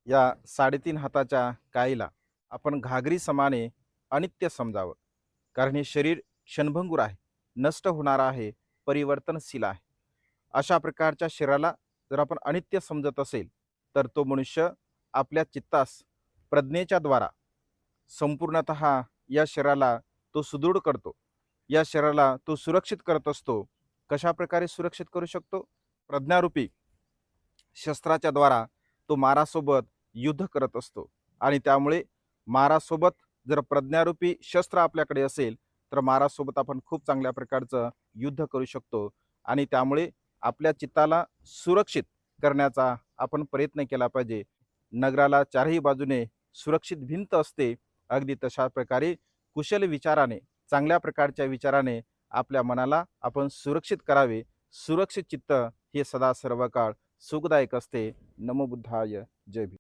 या 3.5 हाताच्या काईला आपण घागरी समाने अनित्य समजावं. कारण हे शरीर क्षणभंगूर आहे, नष्ट होणार आहे, परिवर्तनशील आहे. अशा प्रकारच्या शरीराला जर आपण अनित्य समजत असेल, तर तो मनुष्य आपल्या चित्तास प्रज्ञेच्या द्वारा संपूर्णतः या शरीराला तो सुदृढ करतो. या शरीराला तो सुरक्षित करत असतो. कशाप्रकारे सुरक्षित करू शकतो? प्रज्ञारूपी शस्त्राच्या द्वारा तो मारासोबत युद्ध करत असतो आणि त्यामुळे मारासोबत जर प्रज्ञारूपी शस्त्र आपल्याकडे असेल तर मारासोबत आपण खूप चांगल्या प्रकारचं युद्ध करू शकतो आणि त्यामुळे आपल्या चित्ताला सुरक्षित करण्याचा आपण प्रयत्न केला पाहिजे. नगराला चारही बाजूने सुरक्षित भिंत असते, अगदी तशा प्रकारे कुशल विचाराने, चांगल्या प्रकारच्या विचाराने आपल्या मनाला आपण सुरक्षित करावे. सुरक्षित चित्त हे सदा सर्व काळ सुखदायक असते. नमो बुद्धाय. जय भीम.